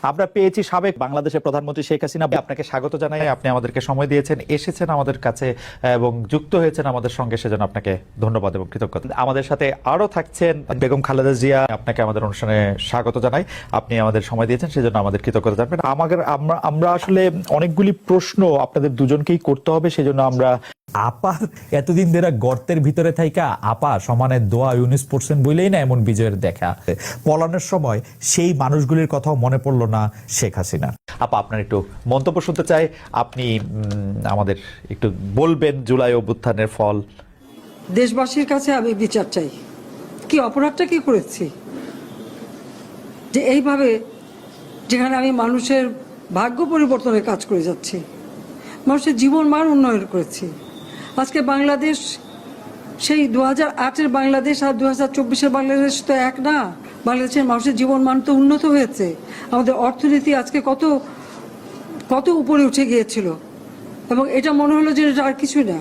আমরা পেয়েছি সাবেক বাংলাদেশের প্রধানমন্ত্রী শেখ হাসিনা। আপনাকে স্বাগত জানাই, আপনি আমাদেরকে সময় দিয়েছেন, এসেছেন আমাদের কাছে এবং যুক্ত হয়েছেন আমাদের সঙ্গে, সেজন্য আপনাকে ধন্যবাদ এবং কৃতজ্ঞতা। আমাদের সাথে আরো থাকছেন বেগম খালেদা জিয়া, আপনাকে আমাদের অনুষ্ঠানে স্বাগত জানাই, আপনি আমাদের সময় দিয়েছেন সেজন্য আমাদের কৃতজ্ঞতা জানাবেন। আমরা আসলে অনেকগুলি প্রশ্ন আপনাদের দুজনকেই করতে হবে, সেজন্য আমরা আপা এতদিন ধরে গর্তের ভিতরে থাইকা আপা সমানে দোয়া ইউনিস পড়ছেন বলেই না এমন বিজয়ের দেখা। পলানোর সময় সেই মানুষগুলির কথাও মনে পড়লো না শেখ হাসিনা। আপা আপনার একটু মন্তব্য শুনতে চাই, আপনি আমাদের একটু বলবেন জুলাই অভ্যুত্থানের ফল। দেশবাসীর কাছে আমি বিচার চাই, কি অপরাধটা কি করেছি যে এইভাবে, যেখানে আমি মানুষের ভাগ্য পরিবর্তনের কাজ করে যাচ্ছি, মানুষের জীবন মান উন্নয়ন করেছি। আজকে বাংলাদেশ সেই 2008-এর বাংলাদেশ আর 2024-এর বাংলাদেশ তো এক না। বাংলাদেশের মানুষের জীবন মান তো উন্নত হয়েছে, আমাদের অর্থনীতি আজকে কত কত উপরে উঠে গিয়েছিল, এবং এটা মনে হলো যে এটা আর কিছুই না,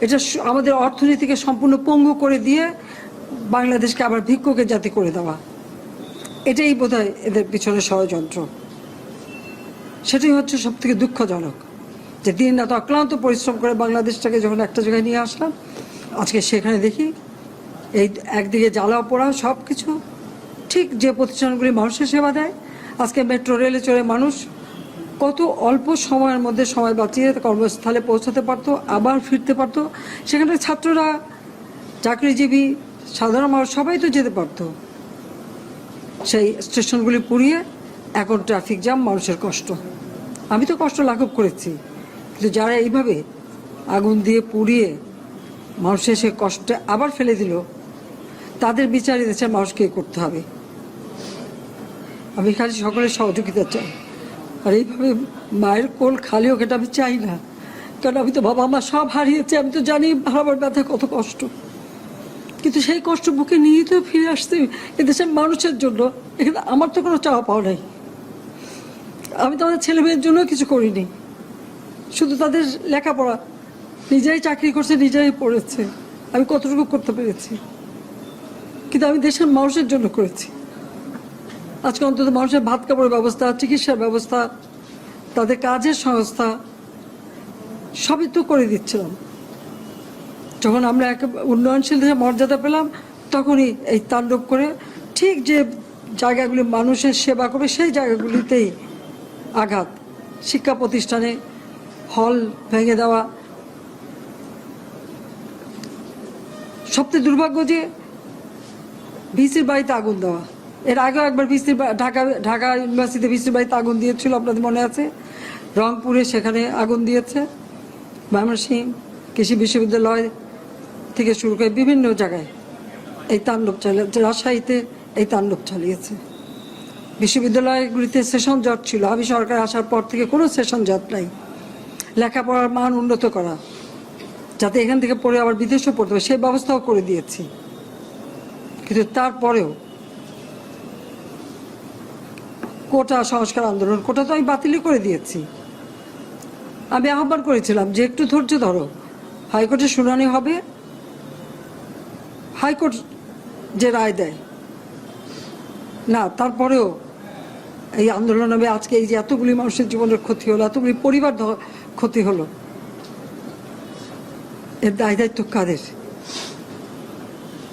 এটা আমাদের অর্থনীতিকে সম্পূর্ণ পঙ্গু করে দিয়ে বাংলাদেশকে আবার ভিক্ষুকের জাতি করে দেওয়া, এটাই বোধহয় এদের পিছনে ষড়যন্ত্র। সেটাই হচ্ছে সব থেকে দুঃখজনক, যে দিন রাত অক্লান্ত পরিশ্রম করে বাংলাদেশটাকে যখন একটা জায়গায় নিয়ে আসলাম, আজকে সেখানে দেখি এই একদিকে জ্বালা পোড়া সব কিছু। ঠিক যে প্রতিষ্ঠানগুলি মানুষের সেবা দেয়, আজকে মেট্রো রেলে চড়ে মানুষ কত অল্প সময়ের মধ্যে সময় বাঁচিয়ে কর্মস্থলে পৌঁছাতে পারতো, আবার ফিরতে পারতো। সেখানে ছাত্ররা, চাকরিজীবী, সাধারণ মানুষ সবাই তো যেতে পারতো। সেই স্টেশনগুলি পুড়িয়ে এখন ট্রাফিক জ্যাম, মানুষের কষ্ট। আমি তো কষ্ট লাঘব করেছি, কিন্তু যারা এইভাবে আগুন দিয়ে পুড়িয়ে মানুষের সে কষ্টে আবার ফেলে দিল, তাদের বিচার দেশের মানুষকে করতে হবে। আমি খালি সকলের সহযোগিতা চাই, আর এইভাবে মায়ের কোল খালি হোক এটা আমি চাই না, কারণ আমি তো বাবা মা সব হারিয়েছি, আমি তো জানি হারাবার ব্যথা কত কষ্ট, কিন্তু সেই কষ্ট বুকে নিয়ে তো ফিরে আসতে এদেশের মানুষের জন্য। এখানে আমার তো কোনো চাওয়া পাওয়া নাই, আমি তো আমাদের ছেলে মেয়ের জন্য কিছু করিনি, শুধু তাদের লেখাপড়া, নিজেরাই চাকরি করছে, নিজেরাই পড়েছে, আমি কতটুকু করতে পেরেছি, কিন্তু আমি দেশের মানুষের জন্য করেছি। আজকে অন্তত মানুষের ভাত কাপড়ের ব্যবস্থা, চিকিৎসার ব্যবস্থা, তাদের কাজের সংস্থা সবই তো করে দিচ্ছিলাম। যখন আমরা এক উন্নয়নশীল দেশের মর্যাদা পেলাম, তখনই এই তাণ্ডব করে ঠিক যে জায়গাগুলি মানুষের সেবা করবে সেই জায়গাগুলিতেই আঘাত। শিক্ষা প্রতিষ্ঠানে হল ভেঙে দেওয়া, সবচেয়ে দুর্ভাগ্য যে ভিসির বাড়িতে আগুন দেওয়া। এর আগেও একবার ঢাকা ইউনিভার্সিটিতে ভিসির বাড়িতে আগুন দিয়েছিল, আপনাদের মনে আছে। রংপুরে সেখানে আগুন দিয়েছে, ময়মনসিংহ কৃষি বিশ্ববিদ্যালয় থেকে শুরু করে বিভিন্ন জায়গায় এই তাণ্ডব চালিয়েছে। রাজশাহীতে এই তাণ্ডব চালিয়েছে। বিশ্ববিদ্যালয়গুলিতে সেশন জট ছিল, আমি সরকার আসার পর থেকে কোনো সেশন জট নাই। লেখাপড়ার মান উন্নত করা, যাতে এখান থেকে পড়ে আবার বিদেশেও পড়তে হবে, সেই ব্যবস্থাও করে দিয়েছি। কিন্তু তারপরেও কোটা সংস্কার আন্দোলন, কোটা তো আমি বাতিলই করে দিয়েছি। আমি আহ্বান করেছিলাম যে একটু ধৈর্য ধরো, হাইকোর্টে শুনানি হবে, হাইকোর্ট যে রায় দেয় না, তারপরেও এই আন্দোলন হবে। আজকে এই যে এতগুলি মানুষের জীবনের ক্ষতি হলো, এতগুলি পরিবার ক্ষতি হলো, এর দায় দায়িত্ব কাদের?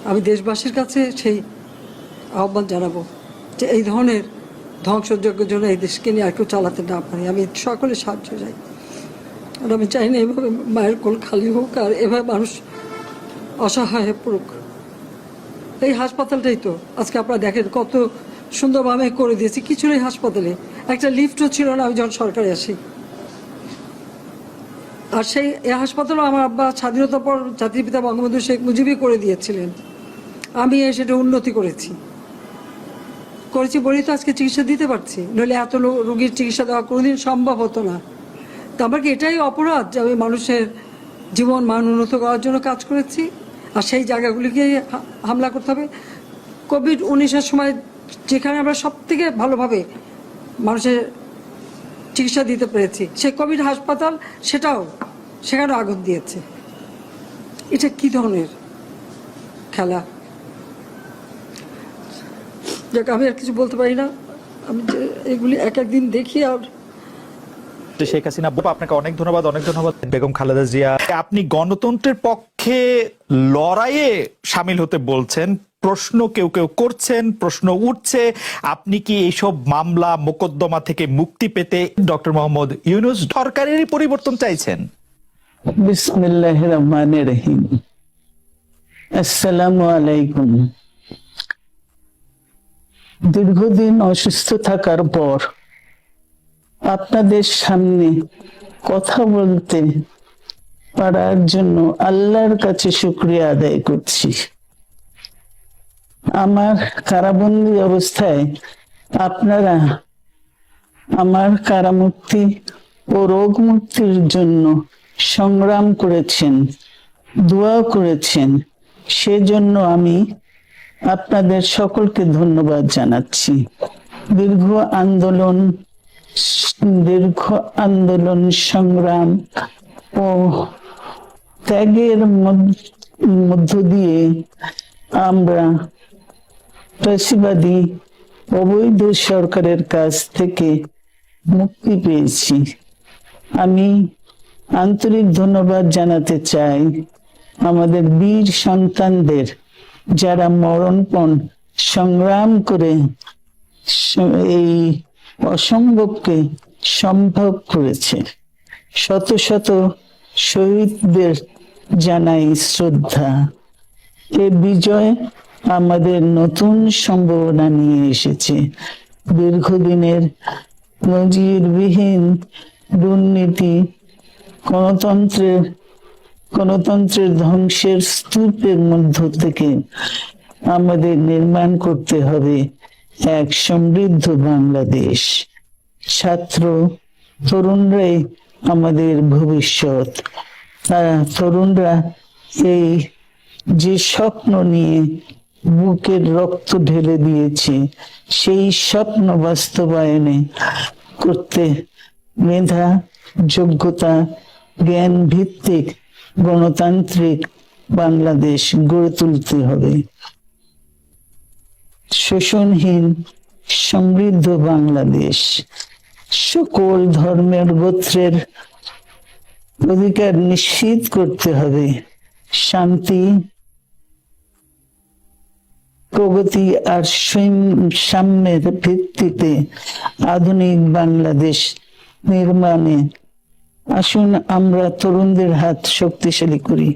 আমি দেশবাসীর কাছে সেই আহ্বান জানাবো যে এই ধরনের ধ্বংসযজ্ঞের জন্য এই দেশকে নিয়ে আর কেউ চালাতে না পারে। আমি সকলের সাহায্য চাই, আর আমি চাই না এভাবে মায়ের কোল খালি হোক আর এভাবে মানুষ অসহায় হয়ে পড়ুক। এই হাসপাতালটাই তো আজকে আপনারা দেখেন কত সুন্দরভাবে করে দিয়েছি। কিছু নেই হাসপাতালে, একটা লিফটও ছিল না আমি যখন সরকারে আসি। আর সেই হাসপাতালও আমার আব্বা স্বাধীনতার পর জাতির পিতা বঙ্গবন্ধু শেখ মুজিবই করে দিয়েছিলেন। আমি সেটা উন্নতি করেছি বলেই তো আজকে চিকিৎসা দিতে পারছি, নইলে এত রোগীর চিকিৎসা দেওয়া কোনোদিন সম্ভব হতো না। তো আমার কি এটাই অপরাধ যে আমি মানুষের জীবন মান উন্নত করার জন্য কাজ করেছি, আর সেই জায়গাগুলিকে হামলা করতে হবে? কোভিড-19-এর সময় যেখানে আমরা সব থেকে ভালোভাবে মানুষের চিকিৎসা দিতে পেরেছি, সেই কোভিড হাসপাতাল সেখানে আগুন দিয়েছে। এটা কি ধরনের খেলা? যাক, আমি আর কিছু বলতে পারি না। আমি যে এগুলি এক একদিন দেখি আর শেখ হাসিনা আপনাকে অনেক ধন্যবাদ, অনেক ধন্যবাদ। বেগম খালেদা জিয়া, আপনি গণতন্ত্রের পক্ষে লড়াইয়ে সামিল হতে বলছেন, প্রশ্ন কেউ কেউ করছেন, প্রশ্ন উঠছে, আপনি কি এইসব মামলা মোকদ্দমা থেকে মুক্তি পেতে ডক্টর মোহাম্মদ ইউনূস সরকারেরই পরিবর্তন চাইছেন? বিসমিল্লাহির রহমানির রহিম। আসসালামু আলাইকুম। দীর্ঘদিন অসুস্থ থাকার পর আপনাদের সামনে কথা বলতে পারার জন্য আল্লাহর কাছে শুকরিয়া আদায় করছি। আমার কারাবন্দী অবস্থায় আপনারা আমার কারামুক্তি ও রোগ মুক্তির জন্য সংগ্রাম করেছেন, দোয়া করেছেন, সেজন্য আমি আপনাদের সকলকে ধন্যবাদ জানাচ্ছি। দীর্ঘ আন্দোলন সংগ্রাম ও ত্যাগের মধ্য দিয়ে আমরা ফ্যাসিবাদী অবৈধ সরকারের কাছ থেকে মুক্তি পেয়েছি। আমি আন্তরিক ধন্যবাদ জানাতে চাই আমাদের বীর সন্তানদের, যারা মরণপণ সংগ্রাম করে এই অসম্ভবকে সম্ভব করেছে। শত শত শহীদদের জানাই শ্রদ্ধা। এ বিজয় আমাদের নতুন সম্ভাবনা নিয়ে এসেছে। দীর্ঘদিনের নজিরবিহীন দুর্নীতি, গণতন্ত্রের ধ্বংসের স্তূপের মধ্য থেকে আমাদের নির্মাণ করতে হবে এক সমৃদ্ধ বাংলাদেশ। ছাত্র তরুণরাই আমাদের ভবিষ্যৎ। তরুণরা এই যে স্বপ্ন নিয়ে বুকের রক্ত ঢেলে দিয়েছে, সেই স্বপ্ন বাস্তবায়নে করতে মেধা, যোগ্যতা, জ্ঞান ভিত্তিক গণতান্ত্রিক বাংলাদেশ গড়ে তুলতে হবে। শোষণহীন সমৃদ্ধ বাংলাদেশ, সকল ধর্মের গোত্রের অধিকার নিশ্চিত করতে হবে। শান্তি, প্রগতি আর সাম্যের ভিত্তিতে আধুনিক বাংলাদেশ নির্মাণে আসুন আমরা তরুণদের হাত শক্তিশালী করি।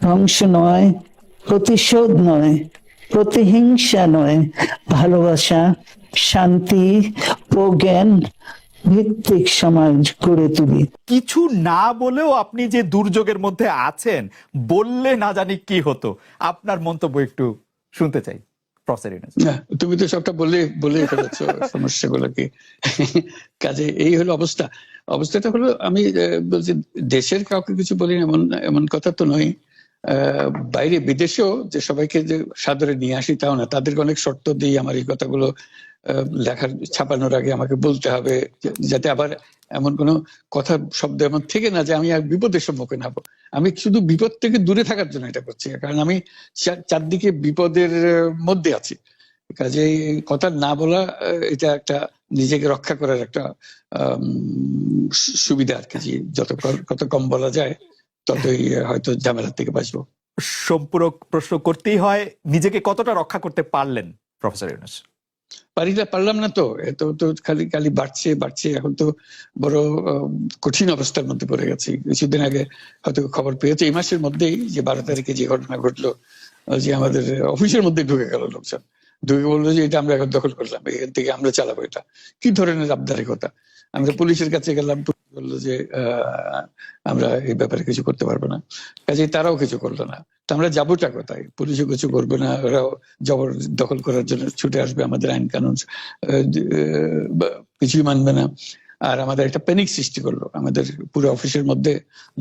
ধ্বংস নয়, প্রতিশোধ নয়, প্রতিহিংসা নয়, ভালোবাসা, শান্তি ও জ্ঞান ভিত্তিক সমাজ গড়ে তুলি। কিছু না বলেও আপনি যে দুর্যোগের মধ্যে আছেন, বললে না জানি কি হতো, আপনার মন্তব্য একটু শুনতে চাই। প্রফেসর ইউনূস, তুমি তো সবটা বলে ফেলেছ সমস্যাগুলোকে। কাজে এই হলো অবস্থাটা হলো, আমি বলছি দেশের কাউকে কিছু বলি এমন কথা তো নয়। বাইরে বিদেশেও যে সবাইকে যে সাদরে নিয়ে আসি তাও না, তাদেরকে অনেক শর্ত দিই আমার এই কথাগুলো লেখার ছাপানোর আগে আমাকে বলতে হবে, যাতে আবার এমন কোনো কথা শব্দ এমন থেকে না যে আমি আর বিপদের সম্মুখীন হবো। আমি শুধু বিপদ থেকে দূরে থাকার জন্য এটা করছি, কারণ আমি চারদিকে বিপদের মধ্যে আছি। কাজে কথা না বলা, এটা একটা নিজেকে রক্ষা করার একটা সুবিধা আর কি। কত কম বলা যায় ততই হয়তো ঝামেলার থেকে বাঁচবো। সম্পূরক প্রশ্ন করতেই হয়, নিজেকে কতটা রক্ষা করতে পারলেন প্রফেসর ইউনূস? পারলাম না তো, এত তো খালি বাড়ছে। এখন তো বড় কঠিন অবস্থার মধ্যে পড়ে গেছি। কিছুদিন আগে হয়তো খবর পেয়েছে, এই মাসের মধ্যেই যে 12 তারিখে যে ঘটনা ঘটলো, যে আমাদের অফিসের মধ্যে ঢুকে গেল লোকজন, ঢুকে বললো যে এটা আমরা এখন দখল করলাম, এখান থেকে আমরা চালাবো। এটা কি ধরনের আবদারিকতা! আমরা পুলিশের কাছে গেলাম, বললো যে আমরা এই ব্যাপারে কিছু করতে পারবো না। কাজে তারাও কিছু করলো না। তো আমরা যাবোটা কোথায়? পুলিশও কিছু করবে না, ওরাও জবর দখল করার জন্য ছুটে আসবে, আমাদের আইন কানুন কিছুই মানবে না। আর আমাদের একটা প্যানিক সৃষ্টি করলো আমাদের পুরো অফিসের মধ্যে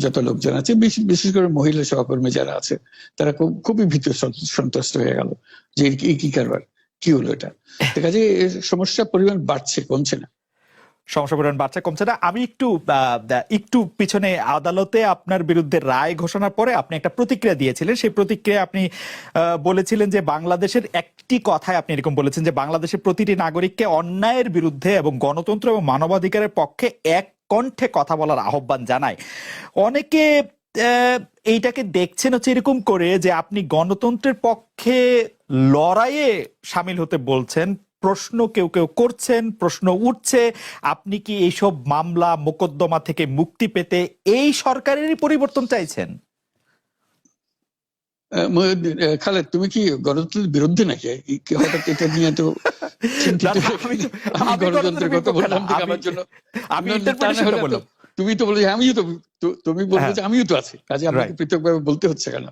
যত লোকজন আছে, বিশেষ করে মহিলা সহকর্মী যারা আছে, তারা খুবই ভীত সন্ত্রস্ত হয়ে গেল যে কি কারবার, কি হলো এটা। কাজে সমস্যার পরিমাণ বাড়ছে, কমছে না। সমস্যা পরিমাণ বাড়ছে কমছে না। আমি একটু পিছনে আদালতে আপনার বিরুদ্ধে রায় ঘোষণার পরে আপনি একটা প্রতিক্রিয়া দিয়েছিলেন। সেই প্রতিক্রিয়া আপনি বলেছিলেন যে বাংলাদেশের একটি কথায় আপনি এরকম বলেছেন যে বাংলাদেশের প্রতিটি নাগরিককে অন্যায়ের বিরুদ্ধে এবং গণতন্ত্র এবং মানবাধিকারের পক্ষে এক কণ্ঠে কথা বলার আহ্বান জানায়। অনেকে এইটাকে দেখছেন হচ্ছে এরকম করে যে আপনি গণতন্ত্রের পক্ষে লড়াইয়ে সামিল হতে বলছেন। প্রশ্ন কেউ কেউ করছেন, প্রশ্ন উঠছে, আপনি কি এইসব মামলা মোকদ্দমা থেকে মুক্তি পেতে এই সরকারেরই পরিবর্তন চাইছেন? মহিউদ্দিন, খালেদ, তুমি কি গণতন্ত্রের বিরুদ্ধে নাকি? হঠাৎ এটা নিয়ে তো চিন্তিত? আমি গণতন্ত্রের কথা বললাম ঠিক আমার জন্য, তুমি তো বলে আমিও তো, তুমি বলছো যে আমিও তো আছি, কাজে আমাকে পৃথকভাবে বলতে হচ্ছে কেন?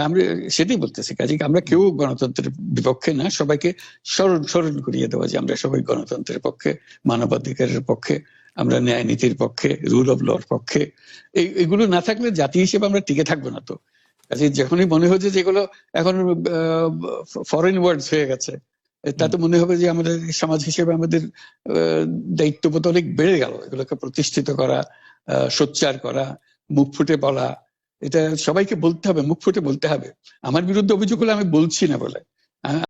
আমরা সেটাই বলতেছি, কাজে আমরা কেউ গণতন্ত্রের বিপক্ষে না, সবাইকে স্মরণ করিয়ে দেওয়া যে আমরা সবাই গণতন্ত্রের পক্ষে, মানবাধিকারের পক্ষে, আমরা ন্যায় নীতির পক্ষে, রুল অফ লর পক্ষে। এইগুলো না থাকলে জাতি হিসেবে আমরা টিকে থাকবো না। তো কাজে যখনই মনে হচ্ছে যেগুলো এখন ফরেন ওয়ার্ডস হয়ে গেছে, তাতে মনে হবে যে আমাদের সমাজ হিসেবে আমাদের দায়িত্ববোধ অনেক বেড়ে গেল। এগুলোকে প্রতিষ্ঠিত করা, সোচ্চার করা, মুখ ফুটে বলা, এটা সবাইকে বলতে হবে, মুখ ফুটে বলতে হবে। আমার বিরুদ্ধে অভিযোগ হলে আমি বলছি না বলে